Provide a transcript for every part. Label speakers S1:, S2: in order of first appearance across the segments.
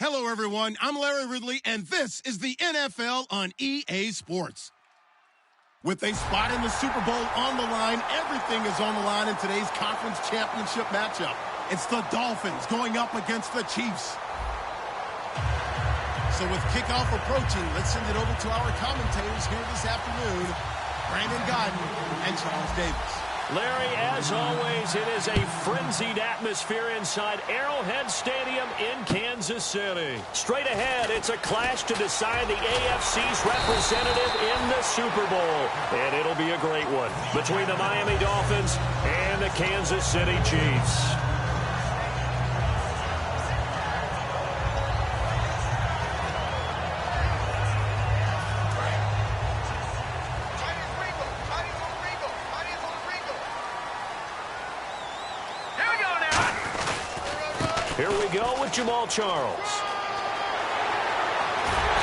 S1: Hello, everyone. I'm Larry Ridley, and this is the NFL on EA Sports. With a spot in the Super Bowl on the line, everything is on the line in today's conference championship matchup. It's the Dolphins going up against the Chiefs. So with kickoff approaching, let's send it over to our commentators here this afternoon, Brandon Godden and Charles Davis.
S2: Larry, as always, it is a frenzied atmosphere inside Arrowhead Stadium in Kansas City. Straight ahead, it's a clash to decide the AFC's representative in the Super Bowl. And it'll be a great one between the Miami Dolphins and the Kansas City Chiefs. Here we go with Jamal Charles.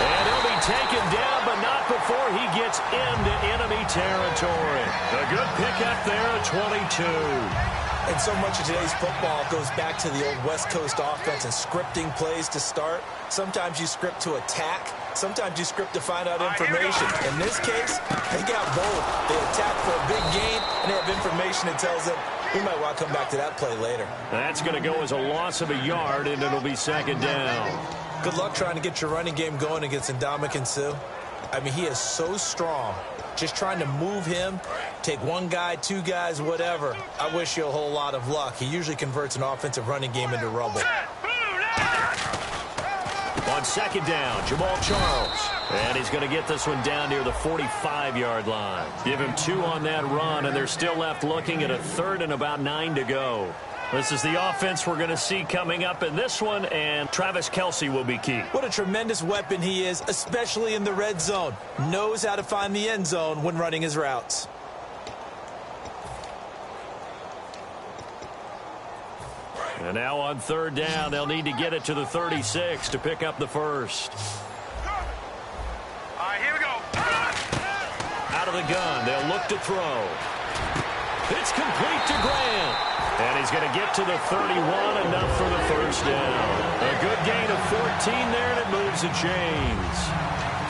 S2: And he'll be taken down, but not before he gets into enemy territory. A good pickup there at 22.
S3: And so much of today's football goes back to the old West Coast offense and scripting plays to start. Sometimes you script to attack. Sometimes you script to find out information. In this case, they got both. They attack for a big gain, and they have information that tells them, we might want to come back to that play later.
S2: That's going to go as a loss of a yard, and it'll be second down.
S3: Good luck trying to get your running game going against Ndamukong Suh. I mean, he is so strong. Just trying to move him, take one guy, two guys, whatever. I wish you a whole lot of luck. He usually converts an offensive running game into rubble.
S2: On second down, Jamal Charles. And he's going to get this one down near the 45-yard line. Give him 2 on that run, and they're still left looking at a third and about 9 to go. This is the offense we're going to see coming up in this one, and Travis Kelce will be key.
S3: What a tremendous weapon he is, especially in the red zone. Knows how to find the end zone when running his routes.
S2: And now on third down, they'll need to get it to the 36 to pick up the first.
S4: All right, here we go.
S2: Out of the gun, they'll look to throw. It's complete to Grant. And he's going to get to the 31, enough for the first down. A good gain of 14 there, and it moves the chains.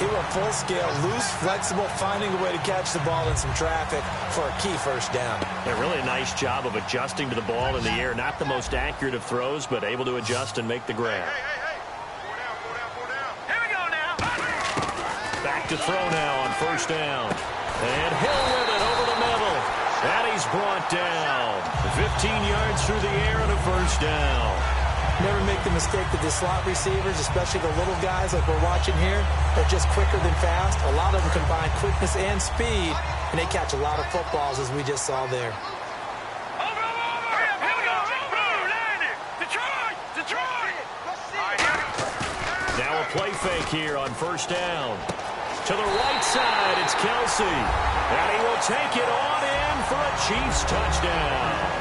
S3: He went full scale, loose, flexible, finding a way to catch the ball in some traffic for a key first down.
S2: A really nice job of adjusting to the ball in the air. Not the most accurate of throws, but able to adjust and make the grab.
S4: Hey. Four down. Here we go now.
S2: Back to throw now on first down. And Hill with it over the middle. And he's brought down. 15 yards through the air and a first down.
S3: Never make the mistake that the slot receivers, especially the little guys like we're watching here, are just quicker than fast. A lot of them combine quickness and speed, and they catch a lot of footballs, as we just saw there.
S4: Over. Here we go. Detroit.
S2: Now a play fake here on first down. To the right side, it's Kelce. And he will take it on in for a Chiefs touchdown.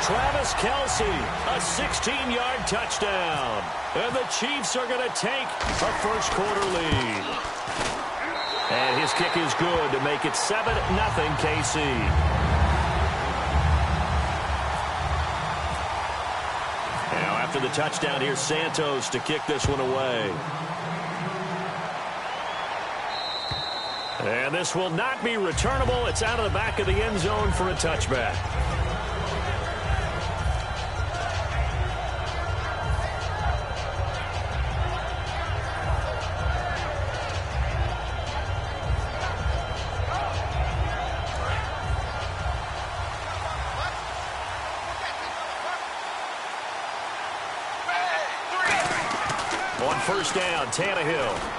S2: Travis Kelce, a 16-yard touchdown. And the Chiefs are going to take a first-quarter lead. And his kick is good to make it 7-0 KC. Now after the touchdown, here's Santos to kick this one away. And this will not be returnable. It's out of the back of the end zone for a touchback. On first down, Tannehill.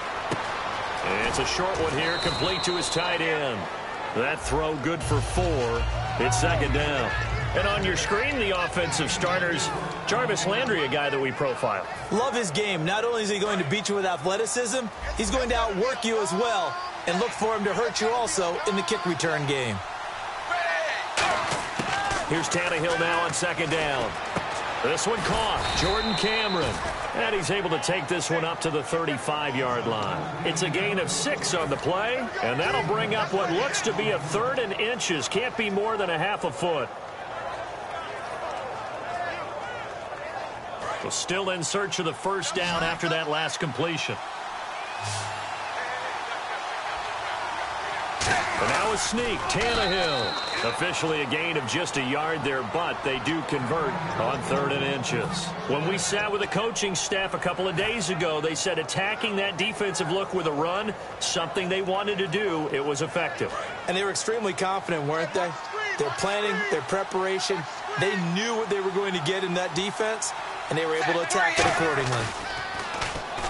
S2: And it's a short one here, complete to his tight end. That throw good for 4. It's second down. And on your screen, the offensive starters, Jarvis Landry, a guy that we profile.
S3: Love his game. Not only is he going to beat you with athleticism, he's going to outwork you as well. And look for him to hurt you also in the kick return game.
S2: Here's Tannehill now on second down. This one caught. Jordan Cameron. And he's able to take this one up to the 35-yard line. It's a gain of 6 on the play, and that'll bring up what looks to be a third and inches. Can't be more than a half a foot. So still in search of the first down after that last completion. And now a sneak, Tannehill. Officially a gain of just a yard there, but they do convert on 3rd and inches. When we sat with the coaching staff a couple of days ago, they said attacking that defensive look with a run, something they wanted to do, it was effective.
S3: And they were extremely confident, weren't they? Their planning, their preparation, they knew what they were going to get in that defense, and they were able to attack it accordingly.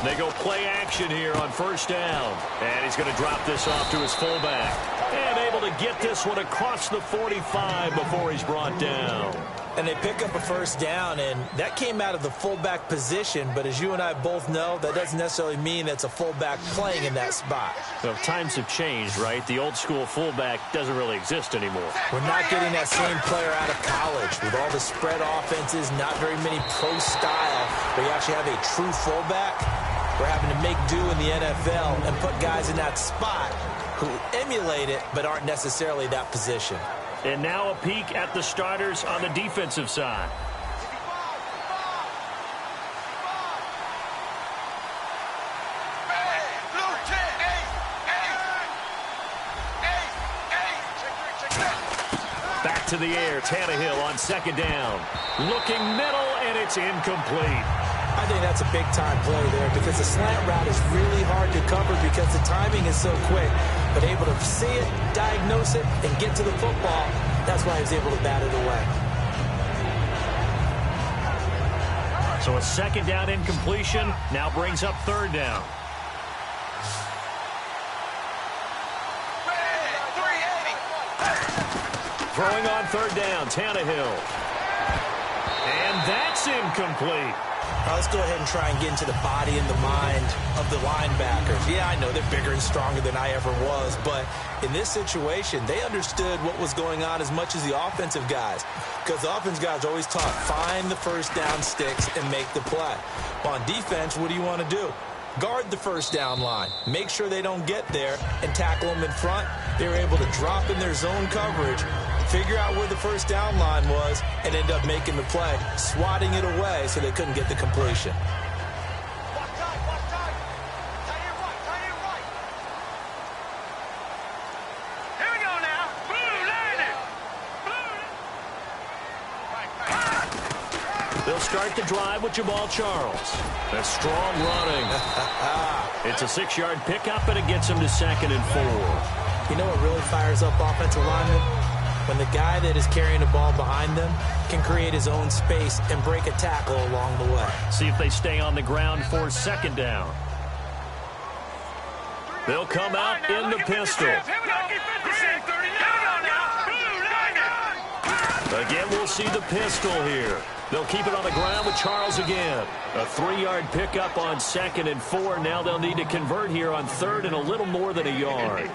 S2: They go play action here on 1st down. And he's going to drop this off to his fullback. And able to get this one across the 45 before he's brought down.
S3: And they pick up a 1st down, and that came out of the fullback position. But as you and I both know, that doesn't necessarily mean it's a fullback playing in that spot.
S2: Well, times have changed, right? The old school fullback doesn't really exist anymore.
S3: We're not getting that same player out of college. With all the spread offenses, not very many pro style, where you actually have a true fullback. We're having to make do in the NFL and put guys in that spot who emulate it but aren't necessarily that position.
S2: And now a peek at the starters on the defensive side. Back to the air, Tannehill on 2nd down. Looking middle, and it's incomplete.
S3: I think that's a big-time play there because the slant route is really hard to cover because the timing is so quick. But able to see it, diagnose it, and get to the football, that's why he was able to bat it away.
S2: So a 2nd down incompletion now brings up 3rd down. Throwing on 3rd down, Tannehill. And that's incomplete.
S3: Now let's go ahead and try and get into the body and the mind of the linebackers. Yeah, I know they're bigger and stronger than I ever was, but in this situation, they understood what was going on as much as the offensive guys, because the offensive guys are always taught, find the 1st down sticks and make the play. On defense, what do you want to do? Guard the 1st down line. Make sure they don't get there and tackle them in front. They were able to drop in their zone coverage, figure out where the 1st down line was, and end up making the play, swatting it away so they couldn't get the completion.
S4: Here we go now. Blue, landed.
S2: They'll start the drive with Jamal Charles. That's strong running. It's a 6-yard pickup, and it gets him to 2nd and 4.
S3: You know what really fires up offensive linemen? When the guy that is carrying the ball behind them can create his own space and break a tackle along the way.
S2: See if they stay on the ground for 2nd down. They'll come out in the pistol. Again, we'll see the pistol here. They'll keep it on the ground with Charles again. A 3-yard pickup on 2nd and 4. Now they'll need to convert here on 3rd and a little more than a yard.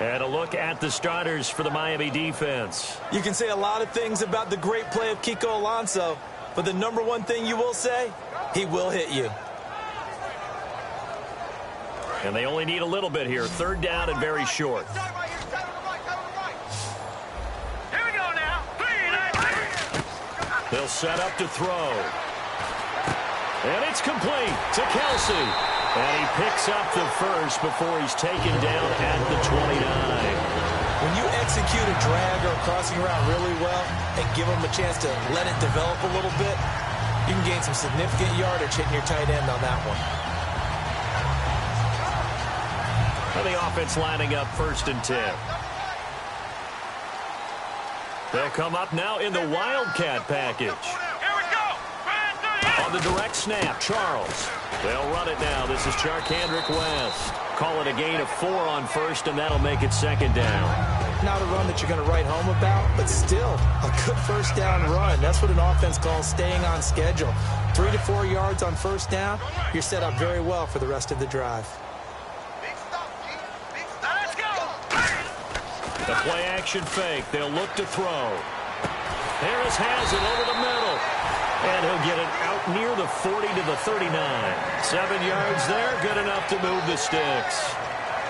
S2: And a look at the starters for the Miami defense.
S3: You can say a lot of things about the great play of Kiko Alonso, but the number one thing you will say, he will hit you.
S2: And they only need a little bit here. 3rd down and very short.
S4: Here we go now.
S2: They'll set up to throw. And it's complete to Kelsey. And he picks up the first before he's taken down at the 29.
S3: When you execute a drag or a crossing route really well and give them a chance to let it develop a little bit, you can gain some significant yardage hitting your tight end on that one.
S2: And the offense lining up 1st and 10. They'll come up now in the Wildcat package.
S4: Here we go.
S2: On the direct snap, Charles. They'll run it now. This is Charkandrick West. Call it a gain of 4 on 1st, and that'll make it 2nd down.
S3: Not a run that you're going to write home about, but still a good 1st down run. That's what an offense calls staying on schedule. 3 to 4 yards on 1st down, you're set up very well for the rest of the drive.
S4: Let's go.
S2: The play-action fake. They'll look to throw. Harris has it over the middle. And he'll get it out near the 40 to the 39. 7 yards there, good enough to move the sticks.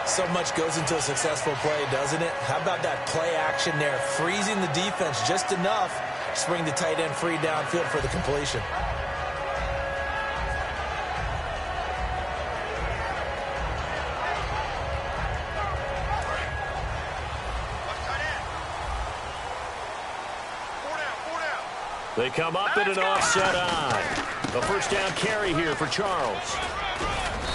S3: So much goes into a successful play, doesn't it? How about that play action there, freezing the defense just enough to bring the tight end free downfield for the completion.
S2: They come up in an offset eye. A first down carry here for Charles.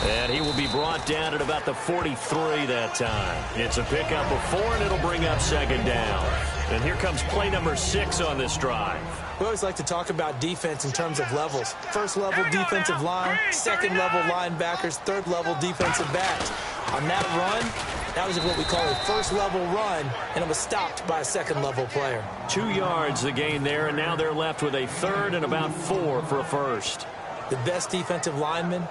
S2: And he will be brought down at about the 43 that time. It's a pickup of 4, and it'll bring up second down. And here comes play number 6 on this drive.
S3: We always like to talk about defense in terms of levels. First level defensive line, second level linebackers, third level defensive backs. On that run, that was what we call a first level run, and it was stopped by a second level player.
S2: 2 yards the gain there, and now they're left with a third and about 4 for a first.
S3: The best defensive linemen,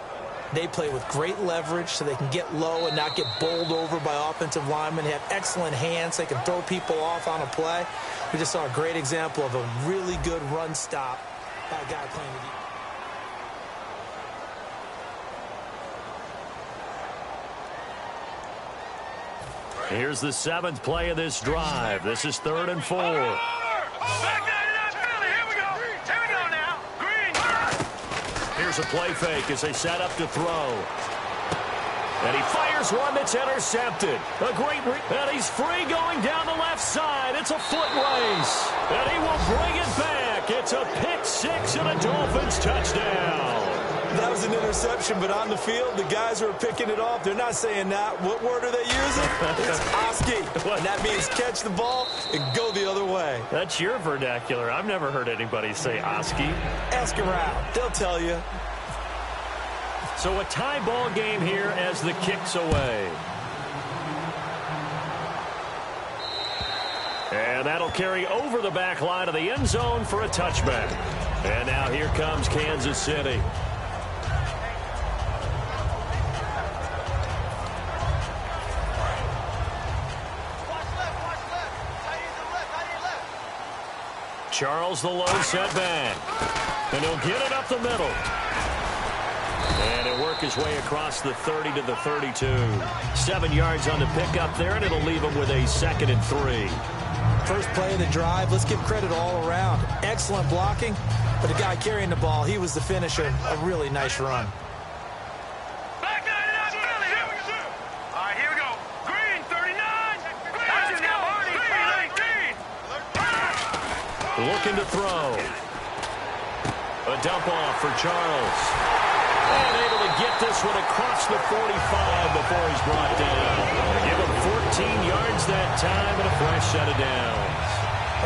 S3: they play with great leverage so they can get low and not get bowled over by offensive linemen. They have excellent hands. They can throw people off on a play. We just saw a great example of a really good run stop by a guy playing the defense.
S2: Here's the 7th play of this drive. This is 3rd and 4.
S4: Back down to that Philly. Here we go. Here we go now. Green.
S2: Here's a play fake as they set up to throw. And he fires one that's intercepted. A great and he's free going down the left side. It's a foot race. And he will bring it back. It's a pick 6 and a Dolphins touchdown.
S3: That was an interception, but on the field, the guys who are picking it off, they're not saying that. What word are they using? It's Oski. And that means catch the ball and go the other way.
S2: That's your vernacular. I've never heard anybody say Oski.
S3: Ask around. They'll tell you.
S2: So a tie ball game here as the kick's away. And that'll carry over the back line of the end zone for a touchback. And now here comes Kansas City. Charles the low setback. And he'll get it up the middle. And he'll work his way across the 30 to the 32. 7 yards on the pickup there, and it'll leave him with a 2nd and 3.
S3: First play of the drive, let's give credit all around. Excellent blocking, but the guy carrying the ball, he was the finisher. A really nice run.
S4: Back down to that Philly. Here we go. All right, here we go. Green, 39. Green, Green, 18.
S2: Looking to throw. A dump off for Charles. And able to get this one across the 45 before he's brought down. Give him 14 yards that time and a fresh set of downs.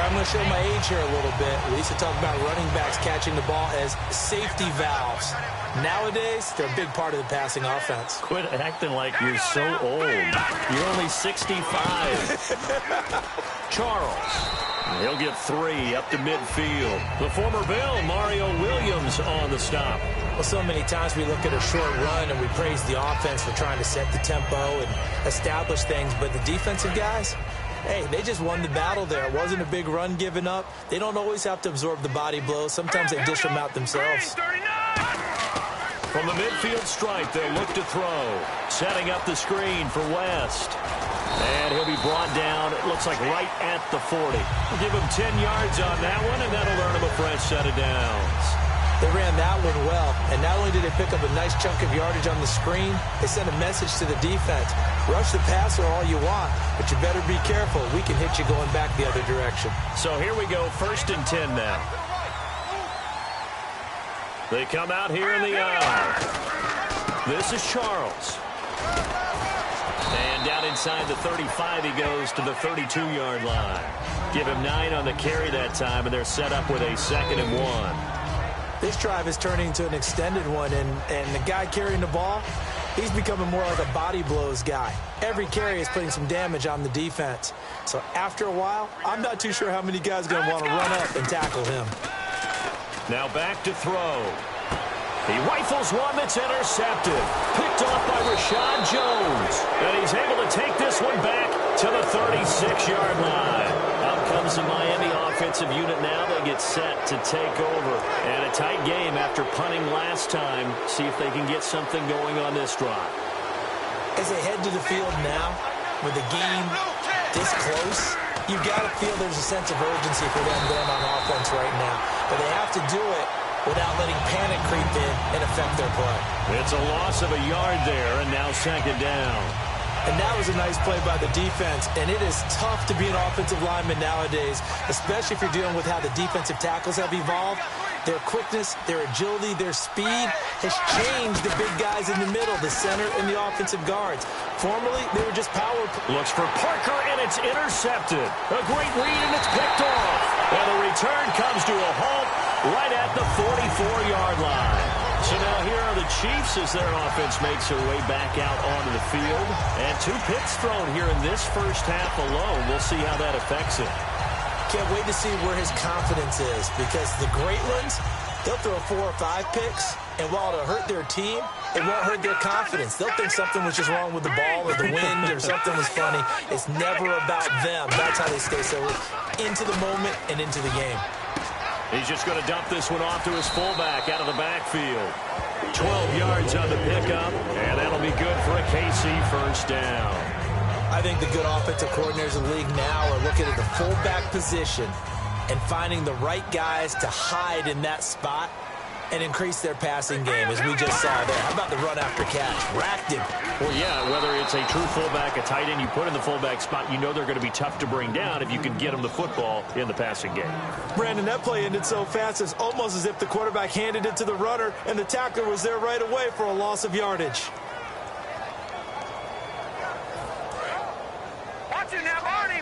S3: I'm going to show my age here a little bit. We used to talk about running backs catching the ball as safety valves. Nowadays, they're a big part of the passing offense.
S2: Quit acting like you're so old. You're only 65. Charles. He'll get 3 up to midfield. The former Bill, Mario Williams, on the stop.
S3: Well, so many times we look at a short run and we praise the offense for trying to set the tempo and establish things. But the defensive guys, hey, they just won the battle there. It wasn't a big run given up. They don't always have to absorb the body blows. Sometimes they dish them out themselves.
S2: From the midfield stripe, they'll look to throw. Setting up the screen for West. And he'll be brought down, it looks like right at the 40. We'll give him 10 yards on that one, and that'll earn him a fresh set of downs.
S3: They ran that one well, and not only did they pick up a nice chunk of yardage on the screen, they sent a message to the defense. Rush the passer all you want, but you better be careful. We can hit you going back the other direction.
S2: So here we go, 1st and 10 now. They come out here in the eye. This is Charles. And down inside the 35, he goes to the 32-yard line. Give him 9 on the carry that time, and they're set up with a 2nd and 1.
S3: This drive is turning into an extended one, and the guy carrying the ball, he's becoming more like a body blows guy. Every carry is putting some damage on the defense. So after a while, I'm not too sure how many guys are going to want to run up and tackle him.
S2: Now back to throw. He rifles one that's intercepted. Picked off by Rashad Jones. And he's able to take this one back to the 36-yard line. Out comes the Miami offensive unit now. They get set to take over. And a tight game after punting last time. See if they can get something going on this drive.
S3: As they head to the field now, with the game this close, you've got to feel there's a sense of urgency for them going on offense right now. But they have to do it without letting panic creep in and affect their play.
S2: It's a loss of a yard there, and now 2nd down.
S3: And that was a nice play by the defense. And it is tough to be an offensive lineman nowadays, especially if you're dealing with how the defensive tackles have evolved. Their quickness, their agility, their speed has changed the big guys in the middle, the center, and the offensive guards. Formerly, they were just power.
S2: Looks for Parker, and it's intercepted. A great read, and it's picked off. And the return comes to a halt right at the 44-yard line. So now here are the Chiefs as their offense makes their way back out onto the field. And 2 picks thrown here in this first half alone. We'll see how that affects it.
S3: Can't wait to see where his confidence is, because the great ones, they'll throw 4 or 5 picks, and while it'll hurt their team, it won't hurt their confidence. They'll think something was just wrong with the ball or the wind or something was funny. It's never about them. That's how they stay so into the moment and into the game.
S2: He's just going to dump this one off to his fullback out of the backfield. 12 yards on the pickup, and that'll be good for a KC first down.
S3: I think the good offensive coordinators in the league now are looking at the fullback position and finding the right guys to hide in that spot and increase their passing game, as we just saw there. How about the run after catch? Racked him.
S2: Well, yeah, whether it's a true fullback, a tight end you put in the fullback spot, you know they're going to be tough to bring down if you can get them the football in the passing game.
S3: Brandon, that play ended so fast, it's almost as if the quarterback handed it to the runner and the tackler was there right away for a loss of yardage.
S4: Watch it now, Barney.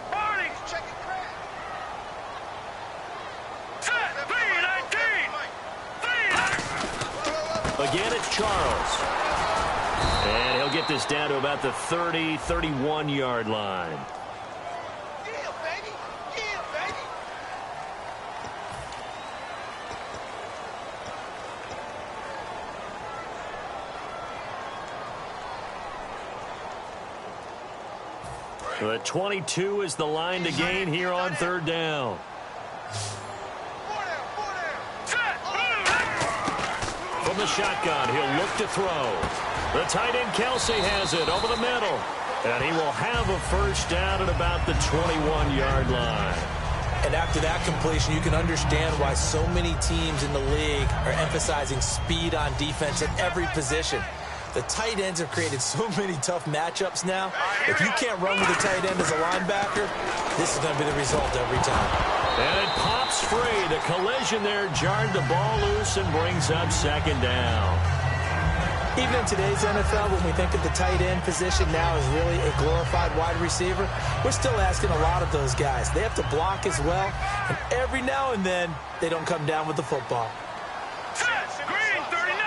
S4: Set, 3-19.
S2: Again, it's Charles. And he'll get this down to about the 30-31-yard line.
S4: Yeah, baby.
S2: The 22 is the line to gain here on 3rd down. From the shotgun, he'll look to throw. The tight end, Kelsey, has it over the middle. And he will have a first down at about the 21-yard line.
S3: And after that completion, you can understand why so many teams in the league are emphasizing speed on defense at every position. The tight ends have created so many tough matchups now. If you can't run with a tight end as a linebacker, this is going to be the result every time.
S2: And it pops free. The collision there jarred the ball loose and brings up 2nd down.
S3: Even in today's NFL, when we think of the tight end position now as really a glorified wide receiver, we're still asking a lot of those guys. They have to block as well, and every now and then, they don't come down with the football.
S4: Green 39.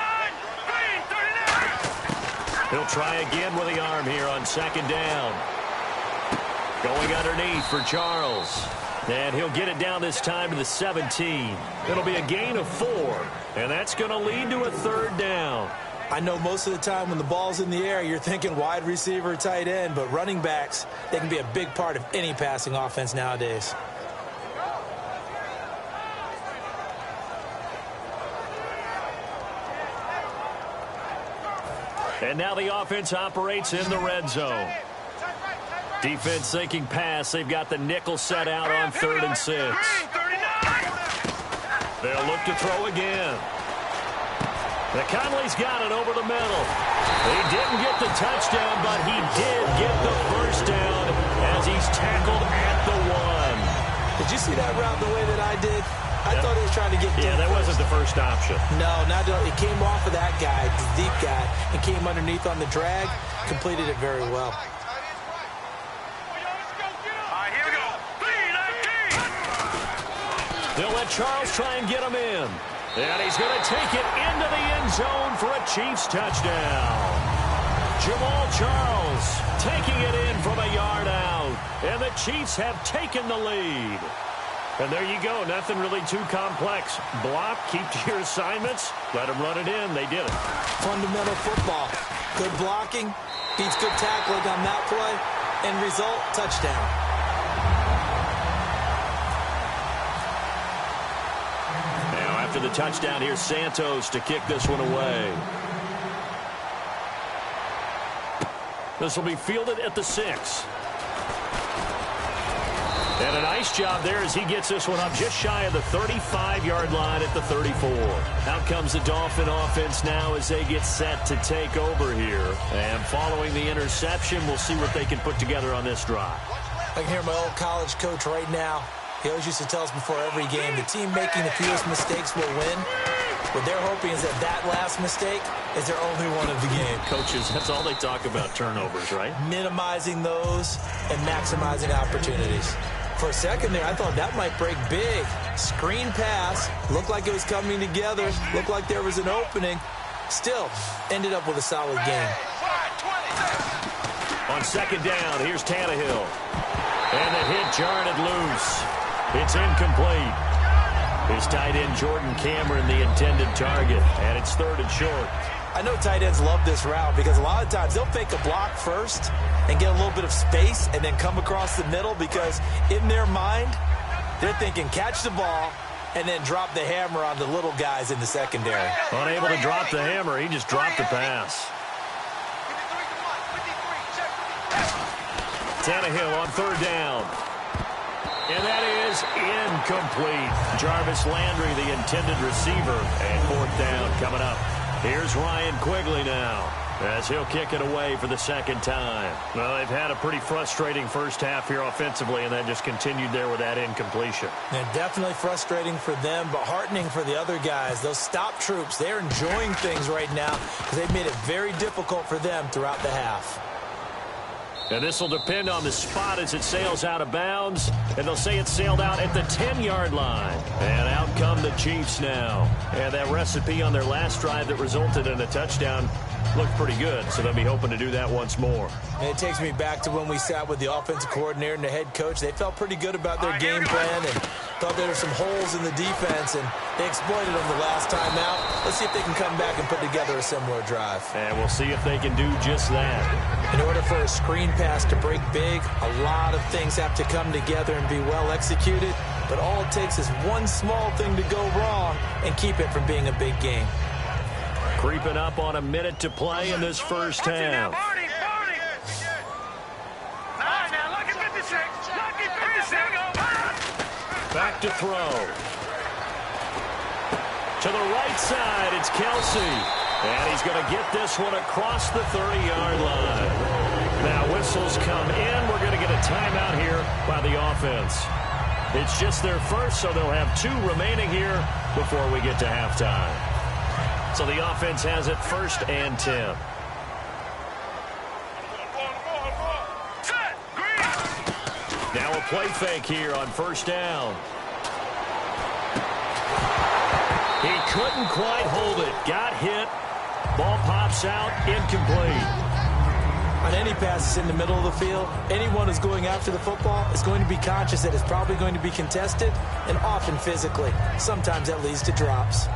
S2: He'll try again with the arm here on 2nd down. Going underneath for Charles. And he'll get it down this time to the 17. It'll be a gain of 4, and that's going to lead to a 3rd down.
S3: I know most of the time when the ball's in the air, you're thinking wide receiver, tight end, but running backs, they can be a big part of any passing offense nowadays.
S2: And now the offense operates in the red zone. Defense thinking pass. They've got the nickel set out on 3rd and 6. They'll look to throw again. Conley's got it over the middle. He didn't get the touchdown, but he did get the first down as he's tackled at the 1.
S3: Did you see that route the way that I did? I thought he was trying to get deep.
S2: Yeah, that wasn't the first option.
S3: No, not at all. It came off of that guy, the deep guy, and came underneath on the drag. Completed it very well.
S4: Here we go. 3-19.
S2: They'll let Charles try and get him in. And he's going to take it into the end zone for a Chiefs touchdown. Jamal Charles taking it in from a yard out. And the Chiefs have taken the lead. And there you go. Nothing really too complex. Block, keep to your assignments, let them run it in. They did it.
S3: Fundamental football. Good blocking, beats good tackling on that play. End result, touchdown.
S2: After the touchdown, here's Santos to kick this one away. This will be fielded at the 6. And a nice job there as he gets this one up just shy of the 35-yard line at the 34. Out comes the Dolphin offense now as they get set to take over here. And following the interception, we'll see what they can put together on this drive.
S3: I can hear my old college coach right now. He always used to tell us before every game, the team making the fewest mistakes will win. What they're hoping is that last mistake is their only one of the game.
S2: Coaches, that's all they talk about, turnovers, right?
S3: Minimizing those and maximizing opportunities. For a second there, I thought that might break big. Screen pass, looked like it was coming together, looked like there was an opening. Still, ended up with a solid game.
S2: On second down, here's Tannehill. And the hit jarred it loose. It's incomplete. His tight end, Jordan Cameron, the intended target. And it's 3rd and short.
S3: I know tight ends love this route because a lot of times they'll fake a block first and get a little bit of space and then come across the middle because in their mind, they're thinking catch the ball and then drop the hammer on the little guys in the secondary.
S2: Unable to drop the hammer, he just dropped the pass. Tannehill on 3rd down. And that is incomplete. Jarvis Landry, the intended receiver. And 4th down coming up. Here's Ryan Quigley now as he'll kick it away for the 2nd time. Well, they've had a pretty frustrating first half here offensively, and then just continued there with that incompletion.
S3: And definitely frustrating for them, but heartening for the other guys. Those stop troops, they're enjoying things right now because they've made it very difficult for them throughout the half.
S2: And this will depend on the spot as it sails out of bounds. And they'll say it sailed out at the 10-yard line. And out come the Chiefs now. And that recipe on their last drive that resulted in a touchdown looked pretty good. So they'll be hoping to do that once more.
S3: And it takes me back to when we sat with the offensive coordinator and the head coach. They felt pretty good about their game plan and thought there were some holes in the defense. And they exploited them the last time out. Let's see if they can come back and put together a similar drive.
S2: And we'll see if they can do just that.
S3: In order for a screen pass to break big, a lot of things have to come together and be well executed. But all it takes is one small thing to go wrong and keep it from being a big game.
S2: Creeping up on a minute to play in this first half. Back to throw. To the right side, it's Kelsey. And he's going to get this one across the 30-yard line. Now whistles come in. We're going to get a timeout here by the offense. It's just their first, so they'll have 2 remaining here before we get to halftime. So the offense has it 1st and 10. Now a play fake here on 1st down. He couldn't quite hold it. Got hit. Ball pops out, incomplete.
S3: On any passes in the middle of the field, anyone who's going after the football is going to be conscious that it's probably going to be contested and often physically. Sometimes that leads to drops.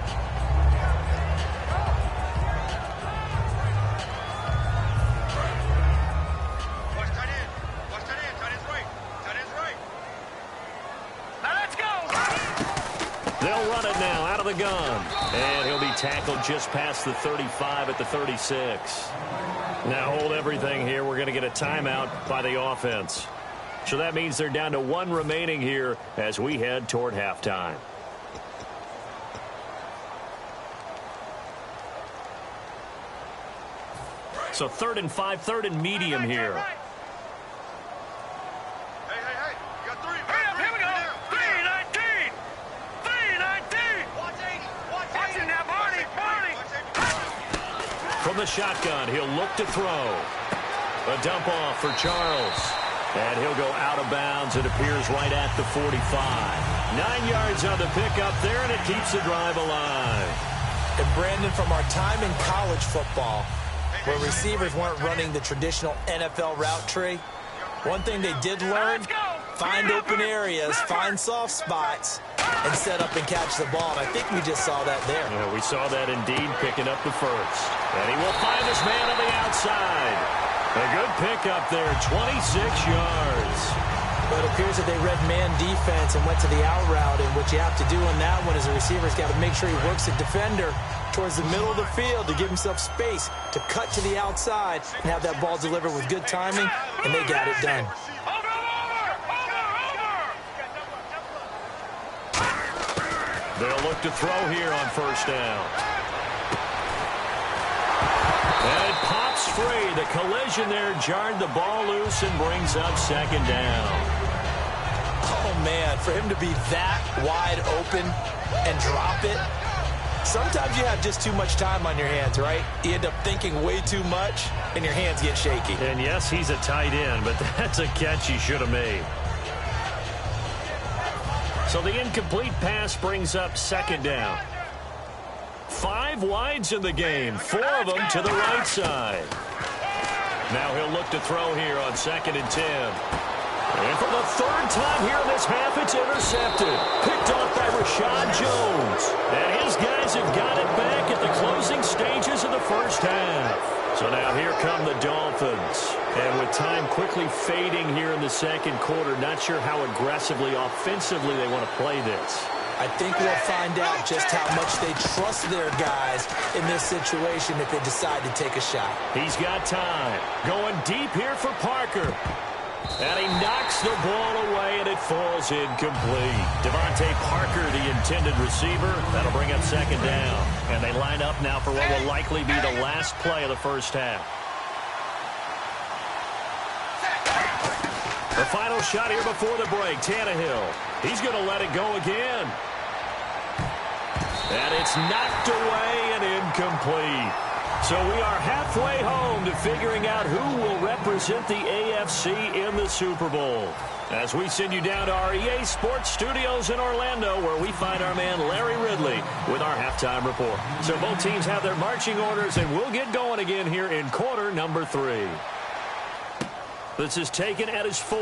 S2: They'll run it now out of the gun. And he'll be tackled just past the 35 at the 36. Now hold everything here. We're going to get a timeout by the offense. So that means they're down to 1 remaining here as we head toward halftime. So 3rd and 5, 3rd and medium here. From the shotgun, he'll look to throw. A dump off for Charles. And he'll go out of bounds. It appears right at the 45. 9 yards on the pickup there, and it keeps the drive alive.
S3: And Brandon, from our time in college football, where receivers weren't running the traditional NFL route tree, one thing they did learn, find open areas, find soft spots, and set up and catch the ball. And I think we just saw that there.
S2: Yeah, we saw that indeed, picking up the first. And he will find his man on the outside. A good pickup there, 26 yards.
S3: But it appears that they read man defense and went to the out route. And what you have to do on that one is the receiver's got to make sure he works the defender towards the middle of the field to give himself space to cut to the outside and have that ball delivered with good timing, and they got it done.
S2: They'll look to throw here on first down. And it pops free. The collision there jarred the ball loose and brings up second down.
S3: Oh, man, for him to be that wide open and drop it. Sometimes you have just too much time on your hands, right? You end up thinking way too much, and your hands get shaky.
S2: And yes, he's a tight end, but that's a catch he should have made. So the incomplete pass brings up second down. 5 wides in the game, 4 of them to the right side. Now he'll look to throw here on 2nd and 10. And for the 3rd time here in this half, it's intercepted. Picked off by Rashad Jones. And his guys have got it back at the closing stages of the first half. So now here come the Dolphins. And with time quickly fading here in the 2nd quarter, not sure how aggressively, offensively they want to play this.
S3: I think we'll find out just how much they trust their guys in this situation if they decide to take a shot.
S2: He's got time. Going deep here for Parker. And he knocks the ball away, and it falls incomplete. Devontae Parker, the intended receiver. That'll bring up second down. And they line up now for what will likely be the last play of the first half. The final shot here before the break, Tannehill. He's going to let it go again. And it's knocked away and incomplete. So we are halfway home to figuring out who will represent the AFC in the Super Bowl. As we send you down to our EA Sports Studios in Orlando, where we find our man Larry Ridley with our halftime report. So both teams have their marching orders, and we'll get going again here in quarter number 3. This is taken at his 4.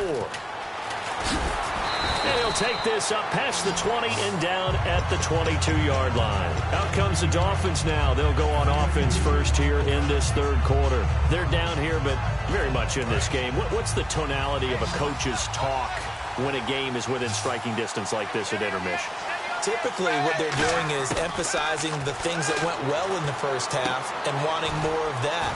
S2: And he'll take this up past the 20 and down at the 22-yard line. Out comes the Dolphins now. They'll go on offense first here in this 3rd quarter. They're down here, but very much in this game. What's the tonality of a coach's talk when a game is within striking distance like this at intermission?
S3: Typically, what they're doing is emphasizing the things that went well in the first half and wanting more of that.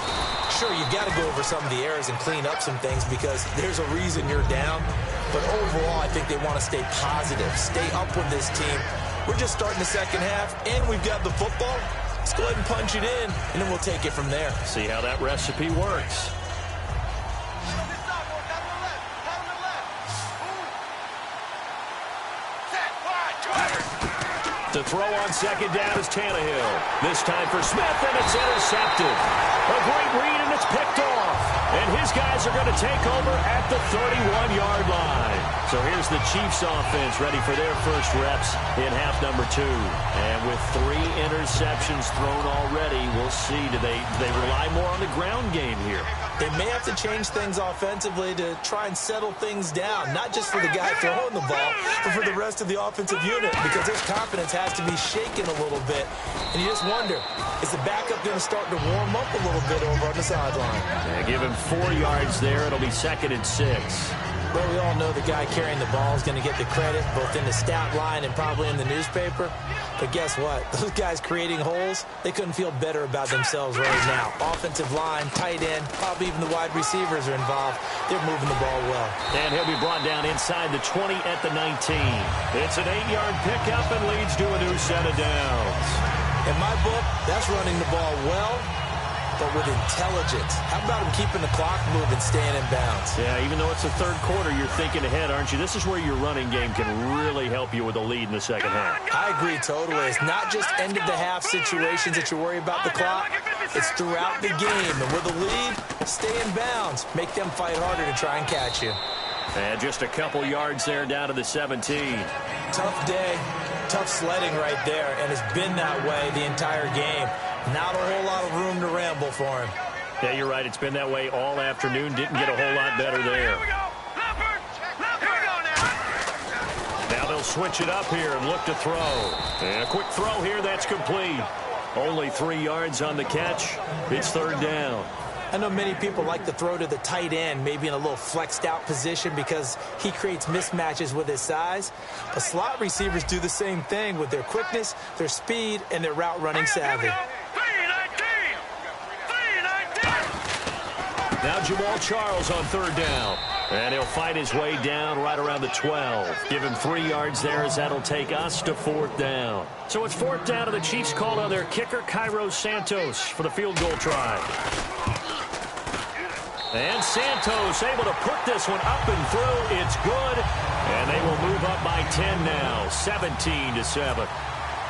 S3: Sure, you've got to go over some of the errors and clean up some things because there's a reason you're down. But overall, I think they want to stay positive, stay up with this team. We're just starting the second half, and we've got the football. Let's go ahead and punch it in, and then we'll take it from there.
S2: See how that recipe works. To throw on second down is Tannehill. This time for Smith, and it's intercepted. A great read, and it's picked off. And his guys are going to take over at the 31-yard line. So here's the Chiefs offense ready for their first reps in half number 2. And with 3 interceptions thrown already, we'll see. Do they rely more on the ground game here?
S3: They may have to change things offensively to try and settle things down, not just for the guy throwing the ball, but for the rest of the offensive unit, because his confidence has to be shaken a little bit. And you just wonder, is the backup going to start to warm up a little bit over on the sideline?
S2: Yeah, give him 4 yards there. It'll be 2nd and 6.
S3: Well, we all know the guy carrying the ball is going to get the credit, both in the stat line and probably in the newspaper. But guess what? Those guys creating holes, they couldn't feel better about themselves right now. Offensive line, tight end, probably even the wide receivers are involved. They're moving the ball well.
S2: And he'll be brought down inside the 20 at the 19. It's an 8-yard pickup and leads to a new set of downs.
S3: In my book, that's running the ball well, but with intelligence. How about him keeping the clock moving, staying in bounds?
S2: Yeah, even though it's the 3rd quarter, you're thinking ahead, aren't you? This is where your running game can really help you with a lead in the second half.
S3: I agree totally. It's not just end-of-the-half situations that you worry about the clock. It's throughout the game. And with a lead, stay in bounds. Make them fight harder to try and catch you.
S2: And just a couple yards there down to the 17.
S3: Tough day, tough sledding right there, and it's been that way the entire game. Not a whole lot of room to ramble for him.
S2: Yeah, you're right. It's been that way all afternoon. Didn't get a whole lot better there. Now they'll switch it up here and look to throw. And a quick throw here. That's complete. Only 3 yards on the catch. It's 3rd down.
S3: I know many people like to throw to the tight end, maybe in a little flexed out position because he creates mismatches with his size. But slot receivers do the same thing with their quickness, their speed, and their route running savvy.
S2: Now Jamal Charles on 3rd down. And he'll fight his way down right around the 12. Give him 3 yards there as that'll take us to 4th down. So it's 4th down, and the Chiefs called on their kicker, Cairo Santos, for the field goal try. And Santos able to put this one up and through. It's good. And they will move up by 10 now, 17-7.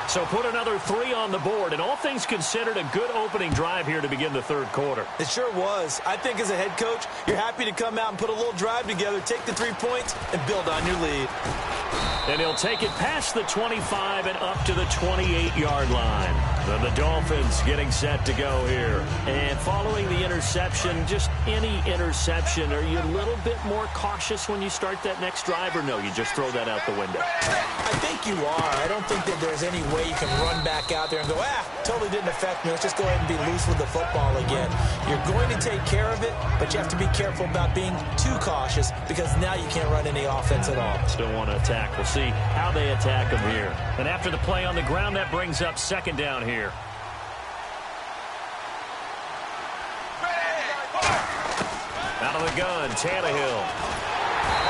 S2: So put another 3 on the board, and all things considered, a good opening drive here to begin the 3rd quarter.
S3: It sure was. I think as a head coach, you're happy to come out and put a little drive together, take the 3 points, and build on your lead.
S2: And he'll take it past the 25 and up to the 28-yard line. And the Dolphins getting set to go here. And following the interception, just any interception, are you a little bit more cautious when you start that next drive, or no, you just throw that out the window?
S3: I think you are. I don't think that there's any way you can run back out there and go, totally didn't affect me. Let's just go ahead and be loose with the football again. You're going to take care of it, but you have to be careful about being too cautious because now you can't run any offense at all.
S2: Still want to attack. We'll see how they attack him here. And after the play on the ground, that brings up 2nd down here. Out of the gun, Tannehill.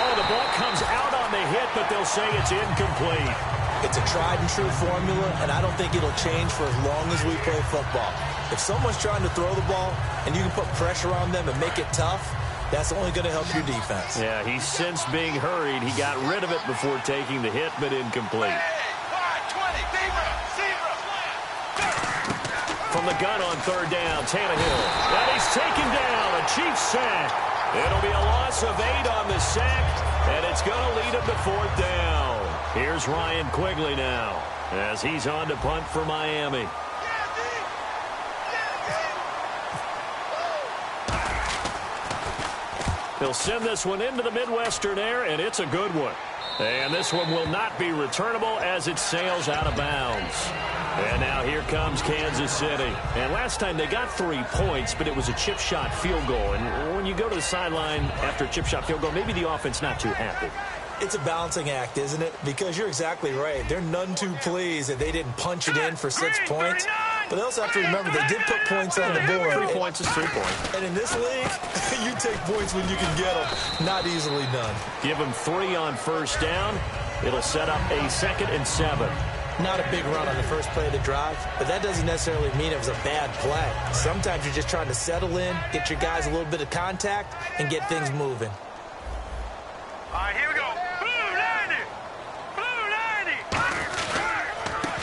S2: Oh, the ball comes out on the hit, but they'll say it's incomplete.
S3: It's a tried-and-true formula, and I don't think it'll change for as long as we play football. If someone's trying to throw the ball and you can put pressure on them and make it tough, that's only going to help your defense.
S2: Yeah, he's since being hurried. He got rid of it before taking the hit, but incomplete. From the gun on 3rd down, Tannehill. And he's taken down, a Chiefs sack. It'll be a loss of 8 on the sack, and it's going to lead him to 4th down. Here's Ryan Quigley now as he's on to punt for Miami. He'll send this one into the Midwestern air, and it's a good one. And this one will not be returnable as it sails out of bounds. And now here comes Kansas City. And last time they got 3 points, but it was a chip shot field goal. And when you go to the sideline after a chip shot field goal, maybe the offense not too happy.
S3: It's a balancing act, isn't it? Because you're exactly right. They're none too pleased that they didn't punch it in for 6 points. But they also have to remember they did put points on the board.
S2: 3 points is 3 points.
S3: And in this league, you take points when you can get them. Not easily done.
S2: Give them 3 on 1st down. It'll set up a 2nd and 7.
S3: Not a big run on the first play of the drive, but that doesn't necessarily mean it was a bad play. Sometimes you're just trying to settle in, get your guys a little bit of contact, and get things moving.
S4: All right, here we go. Blue 90! Blue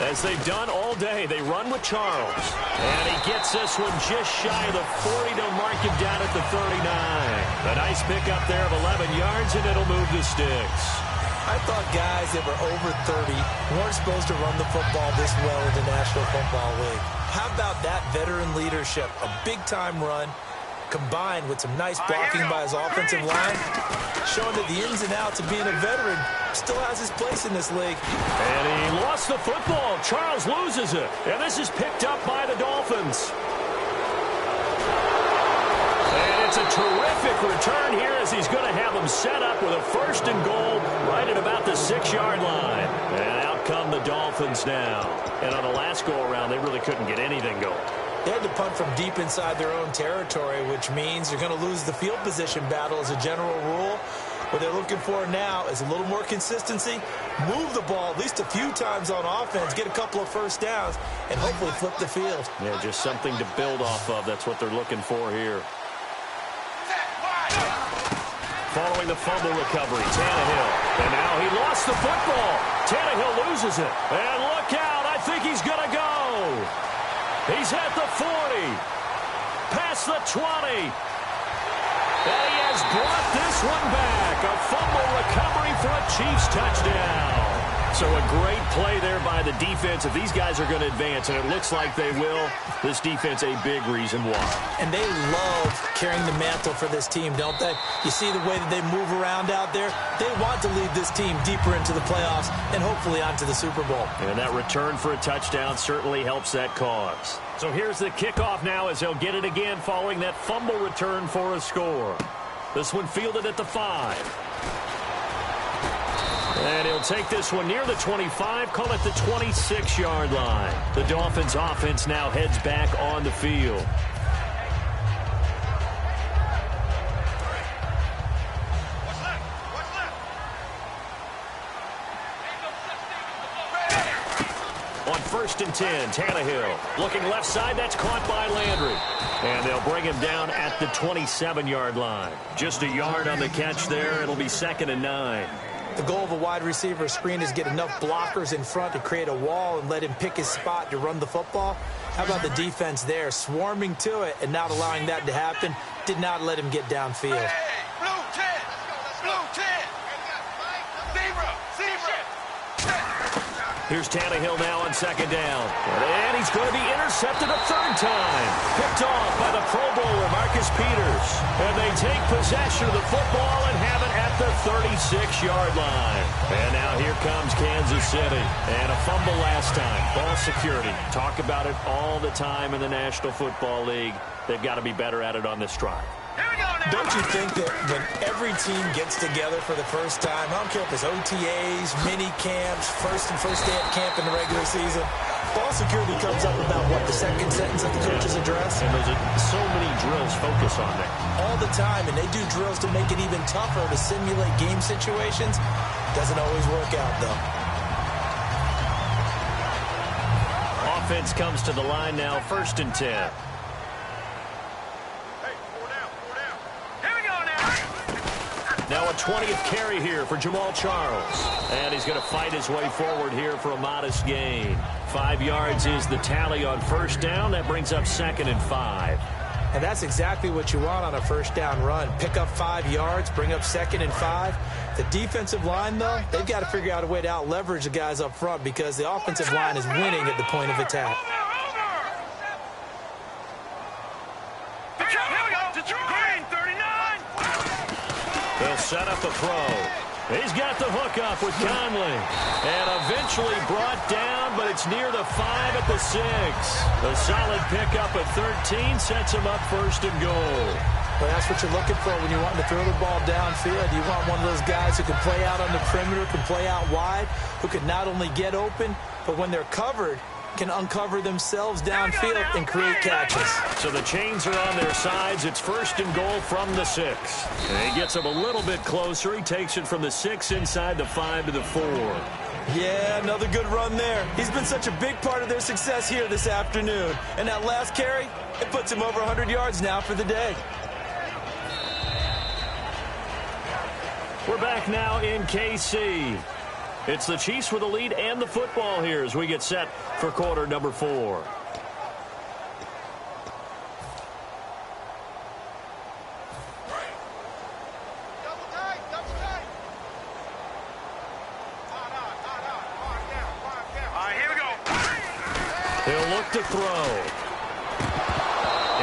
S4: 90!
S2: As they've done all day, they run with Charles. And he gets this one just shy of the 40 to mark him down at the 39. A nice pickup there of 11 yards, and it'll move the sticks.
S3: I thought guys that were over 30 weren't supposed to run the football this well in the National Football League. How about that veteran leadership? A big-time run combined with some nice blocking by his offensive line, showing that the ins and outs of being a veteran still has his place in this league.
S2: And he lost the football. Charles loses it. And this is picked up by the Dolphins. It's a terrific return here as he's going to have them set up with a 1st and goal right at about the 6-yard line. And out come the Dolphins now. And on the last go-around, they really couldn't get anything going.
S3: They had to punt from deep inside their own territory, which means you're going to lose the field position battle as a general rule. What they're looking for now is a little more consistency, move the ball at least a few times on offense, get a couple of 1st downs, and hopefully flip the field.
S2: Yeah, just something to build off of. That's what they're looking for here. Following the fumble recovery, Tannehill. And now he lost the football. Tannehill loses it. And look out, I think he's going to go. He's at the 40. Past the 20. And he has brought this one back. A fumble recovery for a Chiefs touchdown. So a great play there by the defense. If these guys are going to advance, and it looks like they will, this defense a big reason why.
S3: And they love carrying the mantle for this team, don't they? You see the way that they move around out there? They want to lead this team deeper into the playoffs and hopefully onto the Super Bowl.
S2: And that return for a touchdown certainly helps that cause. So here's the kickoff now as they'll get it again following that fumble return for a score. This one fielded at the 5. And he'll take this one near the 25, call it the 26-yard line. The Dolphins offense now heads back on the field. first and 10. Tannehill looking left side. That's caught by Landry. And they'll bring him down at the 27-yard line. Just a yard on the catch there. It'll be 2nd and 9.
S3: The goal of a wide receiver screen is get enough blockers in front to create a wall and let him pick his spot to run the football. How about the defense there, swarming to it and not allowing that to happen? Did not let him get downfield.
S4: Hey, blue 10, blue 10. Zebra.
S2: Here's Tannehill now on 2nd down. And he's going to be intercepted a 3rd time. Picked off by the Pro Bowler, Marcus Peters. And they take possession of the football and have it at the 36-yard line. And now here comes Kansas City. And a fumble last time. Ball security. Talk about it all the time in the National Football League. They've got to be better at it on this drive.
S3: Don't you think that when every team gets together for the first time, I don't care if it's OTAs, mini camps, first day at camp in the regular season, ball security comes up about, what, the second sentence of the coach's address?
S2: And there's so many drills focus on that.
S3: All the time, and they do drills to make it even tougher to simulate game situations. Doesn't always work out, though.
S2: Offense comes to the line now, 1st and 10. Now a 20th carry here for Jamal Charles. And he's going to fight his way forward here for a modest gain. 5 yards is the tally on 1st down. That brings up 2nd and 5.
S3: And that's exactly what you want on a 1st down run. Pick up 5 yards, bring up 2nd and 5. The defensive line, though, they've got to figure out a way to out-leverage the guys up front because the offensive line is winning at the point of attack.
S2: They'll set up a throw. He's got the hook up with Conley. And eventually brought down, but it's near the 5 at the 6. A solid pickup at 13 sets him up 1st and goal.
S3: Well, that's what you're looking for when you want to throw the ball downfield. You want one of those guys who can play out on the perimeter, can play out wide, who can not only get open, but when they're covered, can uncover themselves downfield and create catches.
S2: So the chains are on their sides. It's 1st and goal from the 6. And he gets him a little bit closer. He takes it from the 6 inside the 5 to the 4.
S3: Yeah, another good run there. He's been such a big part of their success here this afternoon. And that last carry, it puts him over 100 yards now for the day.
S2: We're back now in KC. It's the Chiefs with the lead and the football here as we get set for quarter number 4.
S4: Here we go.
S2: They'll look to throw.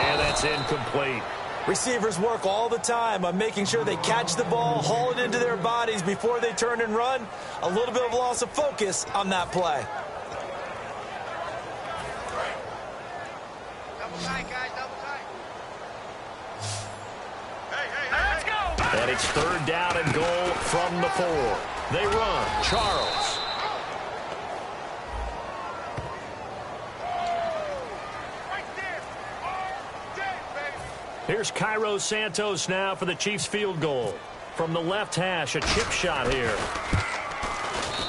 S2: And that's incomplete.
S3: Receivers work all the time on making sure they catch the ball, haul it into their bodies before they turn and run. A little bit of loss of focus on that play.
S4: Double tight, guys, double tight. Hey, let's go.
S2: And it's 3rd down and goal from the 4. They run. Charles. Here's Cairo Santos now for the Chiefs field goal. From the left hash, a chip shot here.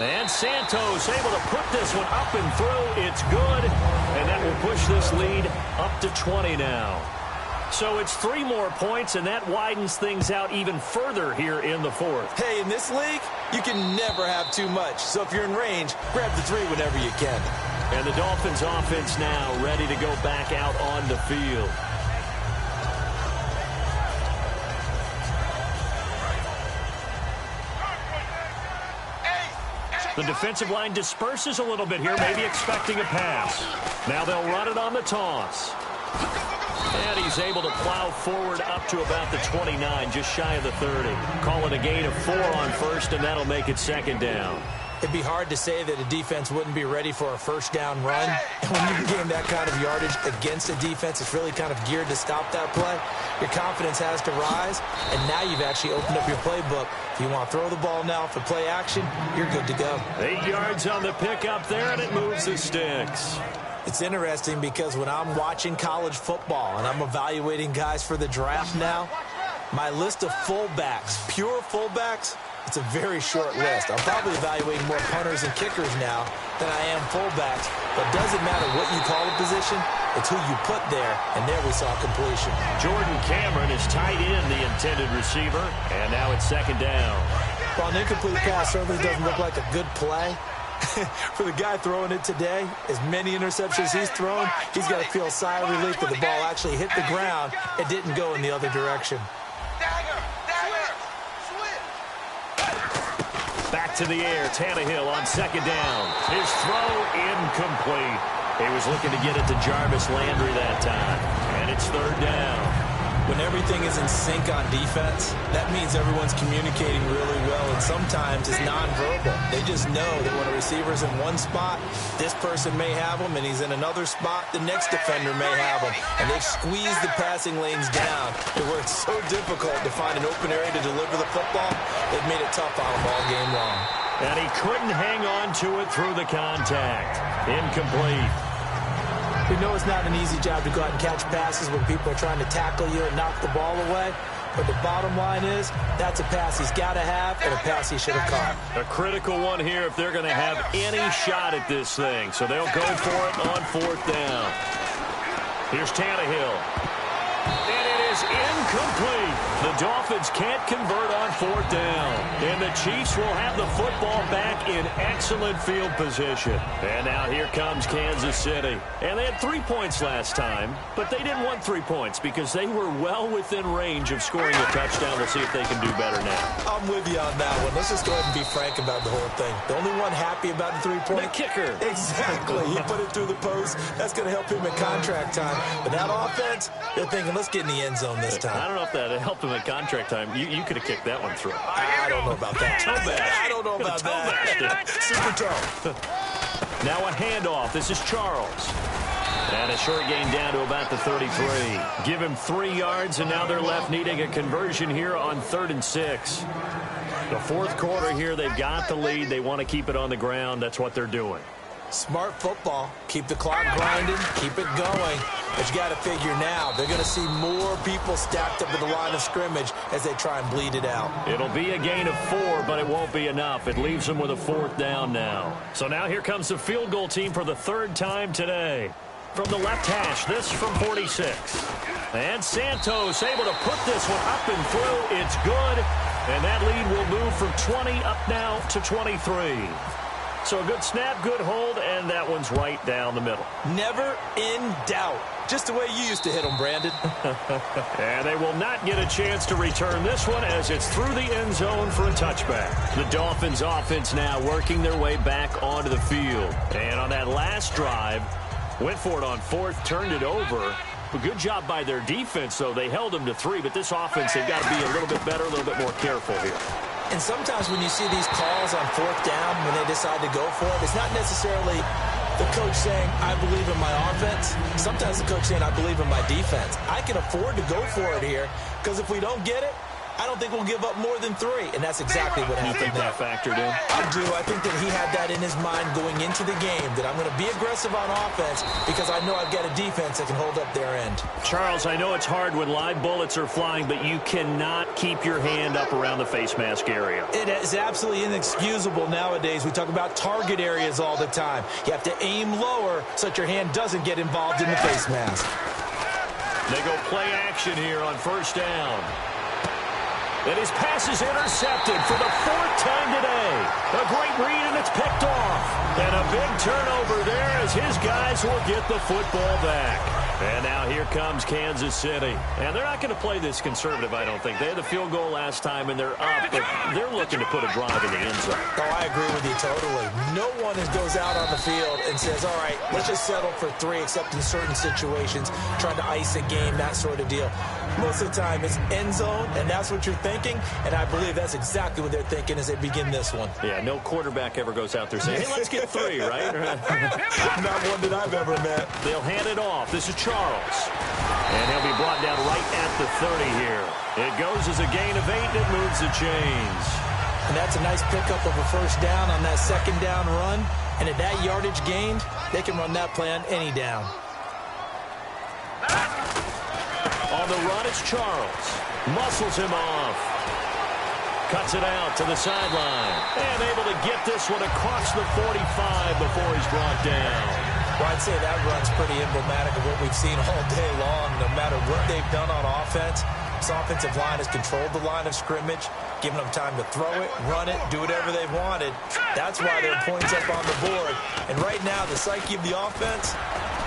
S2: And Santos able to put this one up and through. It's good. And that will push this lead up to 20 now. So it's 3 more points, and that widens things out even further here in the 4th.
S3: Hey, in this league, you can never have too much. So if you're in range, grab the 3 whenever you can.
S2: And the Dolphins offense now ready to go back out on the field. The defensive line disperses a little bit here, maybe expecting a pass. Now they'll run it on the toss. And he's able to plow forward up to about the 29, just shy of the 30. Call it a gain of 4 on 1st, and that'll make it 2nd down.
S3: It'd be hard to say that a defense wouldn't be ready for a 1st down run. And when you can gain that kind of yardage against a defense, it's really kind of geared to stop that play. Your confidence has to rise, and now you've actually opened up your playbook. If you want to throw the ball now for play action, you're good to go.
S2: 8 yards on the pickup there, and it moves the sticks.
S3: It's interesting because when I'm watching college football and I'm evaluating guys for the draft now, my list of fullbacks, pure fullbacks, It's a very short list. I'm probably evaluating more punters and kickers now than I am fullbacks. But it doesn't matter what you call a position. It's who you put there, and there we saw completion.
S2: Jordan Cameron is tight in the intended receiver, and now it's second down.
S3: While an incomplete pass certainly doesn't look like a good play, for the guy throwing it today, as many interceptions he's thrown, he's got to feel a sigh of relief that the ball actually hit the ground and didn't go in the other direction.
S2: Back to the air, Tannehill on second down. His throw incomplete. He was looking to get it to Jarvis Landry that time, and it's third down.
S3: When everything is in sync on defense, that means everyone's communicating really well, and sometimes it's nonverbal. They just know that when a receiver's in one spot, this person may have him, and he's in another spot, the next defender may have him. And they've squeezed the passing lanes down to where it's so difficult to find an open area to deliver the football. They've made it tough on him all game long.
S2: And he couldn't hang on to it through the contact. Incomplete.
S3: We know it's not an easy job to go out and catch passes when people are trying to tackle you and knock the ball away. But the bottom line is, that's a pass he's got to have and a pass he should have caught.
S2: A critical one here if they're going to have any shot at this thing. So they'll go for it on fourth down. Here's Tannehill. And it is incomplete. The Dolphins can't convert on fourth down. And the Chiefs will have the football back in excellent field position. And now here comes Kansas City. And they had 3 points last time, but they didn't want 3 points because they were well within range of scoring a touchdown. We'll see if they can do better now.
S3: I'm with you on that one. Let's just go ahead and be frank about the whole thing. The only one happy about the 3-point?
S2: The kicker.
S3: Exactly. He put it through the post. That's going to help him in contract time. But that offense, they're thinking, let's get in the end zone this time.
S2: I don't know if that helped him at contract time. You could have kicked that one through.
S3: I don't know about that. I don't know about that. Super toe.
S2: Now a handoff. This is Charles. And a short gain down to about the 33. Give him 3 yards, and now they're left needing a conversion here on 3rd and 6. The fourth quarter here, they've got the lead. They want to keep it on the ground. That's what they're doing.
S3: Smart football. Keep the clock grinding. Keep it going. But you got to figure now, they're going to see more people stacked up at the line of scrimmage as they try and bleed it out.
S2: It'll be a gain of 4, but it won't be enough. It leaves them with a fourth down now. So now here comes the field goal team for the 3rd time today. From the left hash, this from 46. And Santos able to put this one up and through. It's good. And that lead will move from 20 up now to 23. So a good snap, good hold, and that one's right down the middle.
S3: Never in doubt. Just the way you used to hit them, Brandon.
S2: And they will not get a chance to return this one as it's through the end zone for a touchback. The Dolphins offense now working their way back onto the field. And on that last drive, went for it on 4th, turned it over. A good job by their defense, though. They held them to 3, but this offense, they've got to be a little bit better, a little bit more careful here.
S3: And sometimes when you see these calls on 4th down, when they decide to go for it, it's not necessarily the coach saying, I believe in my offense. Sometimes the coach saying, I believe in my defense. I can afford to go for it here because if we don't get it, I don't think we'll give up more than 3. And that's exactly what happened.
S2: You think that factored in?
S3: I do. I think that he had that in his mind going into the game, that I'm going to be aggressive on offense because I know I've got a defense that can hold up their end.
S2: Charles, I know it's hard when live bullets are flying, but you cannot keep your hand up around the face mask area.
S3: It is absolutely inexcusable nowadays. We talk about target areas all the time. You have to aim lower so that your hand doesn't get involved in the face mask.
S2: They go play action here on 1st down. And his pass is intercepted for the 4th time today. A great read, and it's picked off. And a big turnover there as his guys will get the football back. And now here comes Kansas City. And they're not going to play this conservative, I don't think. They had the field goal last time, and they're up, but they're looking to put a drive in the end zone.
S3: Oh, I agree with you totally. No one goes out on the field and says, all right, let's just settle for 3, except in certain situations, trying to ice a game, that sort of deal. Most of the time, it's end zone, and that's what you're thinking, and I believe that's exactly what they're thinking as they begin this one.
S2: Yeah, no quarterback ever goes out there saying, hey, let's get 3, right?
S3: Not one that I've ever met.
S2: They'll hand it off. This is Charles. And he'll be brought down right at the 30 here. It goes as a gain of 8, and it moves the chains.
S3: And that's a nice pickup of a 1st down on that 2nd down run. And at that yardage gained, they can run that play on any down.
S2: On the run, it's Charles. Muscles him off. Cuts it out to the sideline. And able to get this one across the 45 before he's brought down.
S3: Well, I'd say that run's pretty emblematic of what we've seen all day long. No matter what they've done on offense, this offensive line has controlled the line of scrimmage, given them time to throw it, run it, do whatever they've wanted. That's why there are points up on the board. And right now, the psyche of the offense,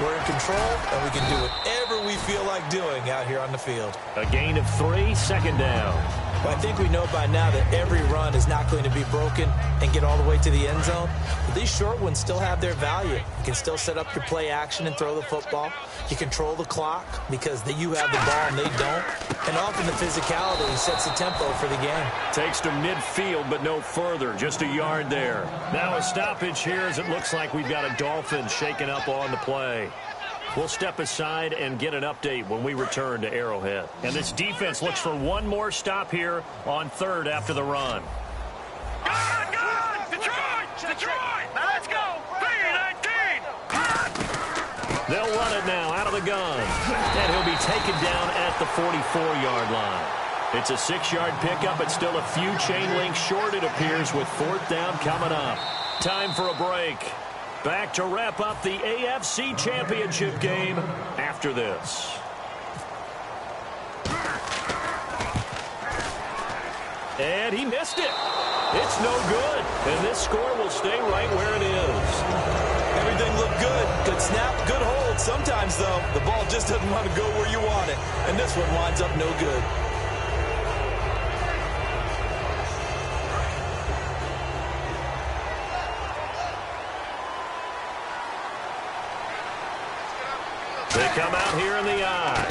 S3: we're in control, and we can do whatever we feel like doing out here on the field.
S2: A gain of 3, second down.
S3: Well, I think we know by now that every run is not going to be broken and get all the way to the end zone. But these short ones still have their value. You can still set up your play action and throw the football. You control the clock because you have the ball and they don't. And often the physicality sets the tempo for the game.
S2: Takes to midfield, but no further. Just a yard there. Now a stoppage here as it looks like we've got a Dolphin shaken up on the play. We'll step aside and get an update when we return to Arrowhead. And this defense looks for one more stop here on third after the run.
S4: Good! Detroit! Now let's go! 3-19!
S2: They'll run it now out of the gun. And he'll be taken down at the 44-yard line. It's a 6-yard pickup, but still a few chain links short, it appears, with fourth down coming up. Time for a break. Back to wrap up the AFC Championship game after this. And he missed it. It's no good. And this score will stay right where it is.
S3: Everything looked good. Good snap, good hold. Sometimes, though, the ball just doesn't want to go where you want it. And this one winds up no good.
S2: They come out here in the eye.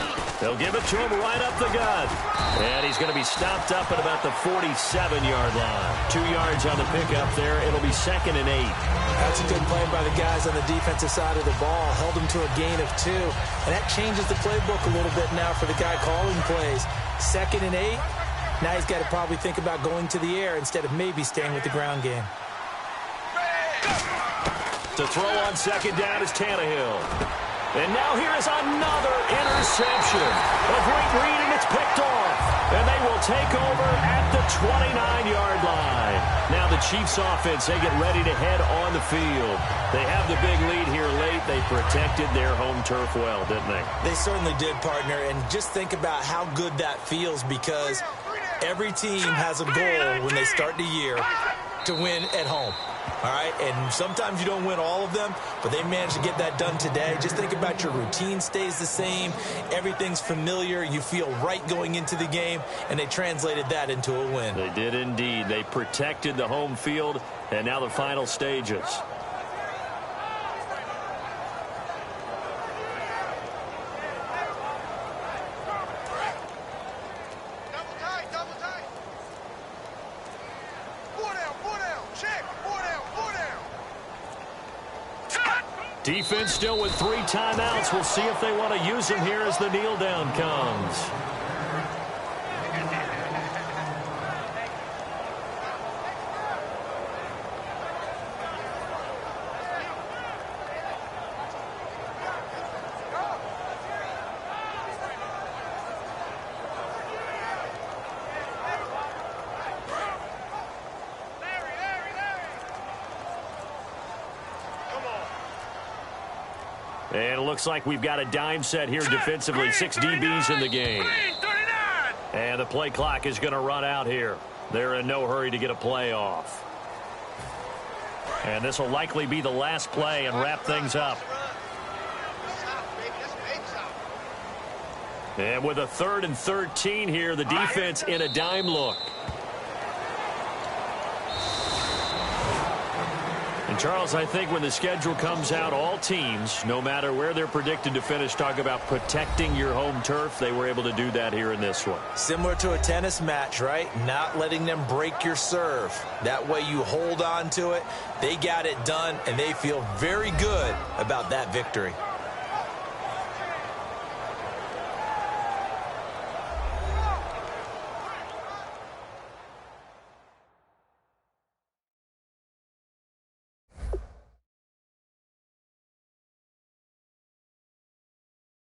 S2: They'll give it to him right up the gut. And he's going to be stopped up at about the 47-yard line. 2 yards on the pickup there. It'll be 2nd and 8.
S3: That's a good play by the guys on the defensive side of the ball. Held them to a gain of 2. And that changes the playbook a little bit now for the guy calling plays. 2nd and 8. Now he's got to probably think about going to the air instead of maybe staying with the ground game.
S2: To throw on second down is Tannehill. And now here is another interception. A great read, and it's picked off. And they will take over at the 29-yard line. Now the Chiefs offense, they get ready to head on the field. They have the big lead here late. They protected their home turf well, didn't they?
S3: They certainly did, partner. And just think about how good that feels, because every team has a goal when they start the year to win at home. All right, and sometimes you don't win all of them, but they managed to get that done today. Just think about your routine stays the same. Everything's familiar. You feel right going into the game, and they translated that into a win.
S2: They did indeed. They protected the home field, and now the final stages. Defense still with 3 timeouts. We'll see if they want to use them here as the kneel down comes. And it looks like we've got a dime set here defensively. 6 DBs in the game. And the play clock is going to run out here. They're in no hurry to get a play off. And this will likely be the last play and wrap things up. And with a 3rd and 13 here, the defense in a dime look. And Charles, I think when the schedule comes out, all teams, no matter where they're predicted to finish, talk about protecting your home turf. They were able to do that here in this one.
S3: Similar to a tennis match, right? Not letting them break your serve. That way you hold on to it. They got it done, and they feel very good about that victory.